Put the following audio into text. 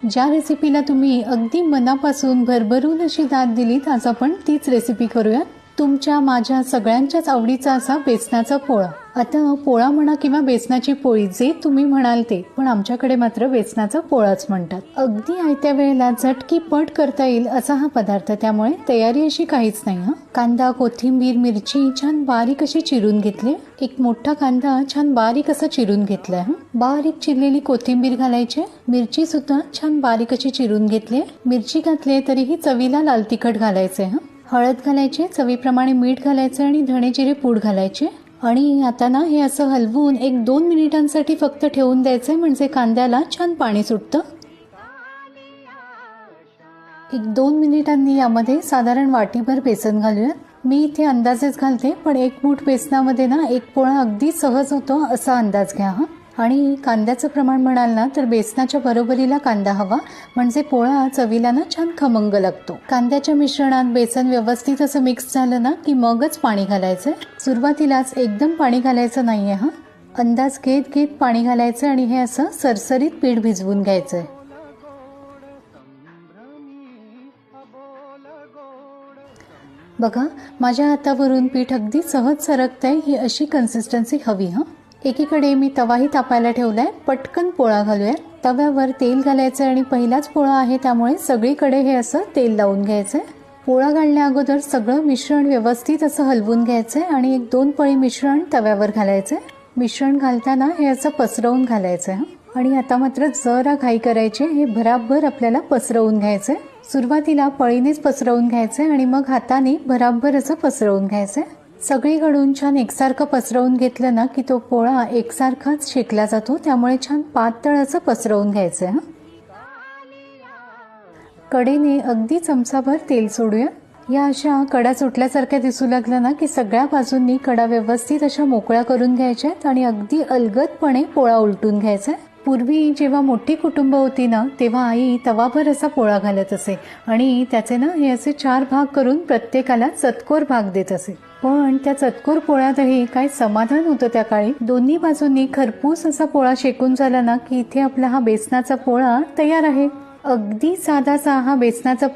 ज्या रेसिपीला तुम्ही अगदी मनापासून भरभरून अशी दाद दिलीत, आज आपण तीच रेसिपी करूया. तुमच्या माझ्या सगळ्यांच्याच आवडीचा असा बेसनाचा पोळा. आता पोळा म्हणा किंवा बेसनाची पोळी, जे तुम्ही म्हणाल ते, पण आमच्याकडे मात्र बेसनाचा पोळाच म्हणतात. अगदी आयत्या वेळेला झटकीपट करता येईल असा हा पदार्थ, त्यामुळे तयारी अशी काहीच नाही. कांदा, कोथिंबीर, मिरची छान बारीक अशी चिरून घेतली. एक मोठा कांदा छान बारीक असा चिरून घेतलाय. बारीक चिरलेली कोथिंबीर घालायची. मिरची सुद्धा छान बारीक अशी चिरून घेतली. मिरची घातली तरीही चवीला लाल तिखट घालायचे. हळद घालायची, चवीप्रमाणे मीठ घालायचं आणि धणे जिरे पूड घालायचे. आणि आता ना हे असं हलवून 1-2 मिनिटांसाठी फक्त ठेवून द्यायचंय, म्हणजे कांद्याला छान पाणी सुटतं. 1-2 मिनिटांनी यामध्ये साधारण वाटीभर बेसन घालूया. मी इथे अंदाजेच घालते, पण 1 मूठ बेसनामध्ये ना 1 पोळा अगदी सहज होतो असा अंदाज घ्या. आणि कांद्याचं प्रमाण म्हणाल ना तर बेसनाच्या बरोबरीला कांदा हवा, म्हणजे पोळा चवीला ना छान खमंग लागतो. कांद्याच्या मिश्रणात बेसन व्यवस्थित असं मिक्स झालं ना की मगच पाणी घालायचं. सुरुवातीलाच एकदम पाणी घालायचं नाहीये. अंदाज घेत घेत पाणी घालायचं आणि हे असं सरसरीत पीठ भिजवून घ्यायचंय. बघा, माझ्या हातावरून पीठ अगदी सहज सरकतंय. ही अशी कन्सिस्टन्सी हवी. एकीकडे मी तवाही तापायला ठेवलाय. पटकन पोळा घालूया. तव्यावर तेल घालायचं आणि पहिलाच पोळा आहे त्यामुळे सगळीकडे हे असं तेल लावून घ्यायचंय. पोळा घालण्या अगोदर सगळं मिश्रण व्यवस्थित असं हलवून घ्यायचंय आणि 1-2 पळी मिश्रण तव्यावर घालायचंय. मिश्रण घालताना हे असं पसरवून घालायचंय. आणि आता मात्र जरा घाई करायची. हे भराभर आपल्याला पसरवून घ्यायचंय. सुरुवातीला पळीनेच पसरवून घ्यायचंय आणि मग हाताने भराभर असं पसरवून घ्यायचंय. सगळीकडून छान एकसारखं पसरवून घेतलं ना की तो पोळा एकसारखाच शेकला जातो, त्यामुळे छान पातळ असं पसरवून घ्यायचंय. कडेने अगदी चमचाभर तेल सोडूया. या अशा कडा सुटल्यासारख्या दिसू लागल्या ना की सगळ्या बाजूंनी कडा व्यवस्थित अशा मोकळ्या करून घ्यायच्यात आणि अगदी अलगदपणे पोळा उलटून घ्यायचा. पूर्वी जेव्हा मोठी कुटुंब होती ना तेव्हा आई तवाभर असा पोळा घालत असे आणि त्याचे ना हे असे 4 भाग करून प्रत्येकाला चतकोर भाग देत असे. पण त्या चतकोर पोळ्यातही काय समाधान होतं त्या काळी. दोन्ही बाजूंनी खरपूस असा पोळा शेकून झाला ना की इथे आपला हा बेसनाचा पोळा तयार आहे. अगदी साधासा हा बेसनाचा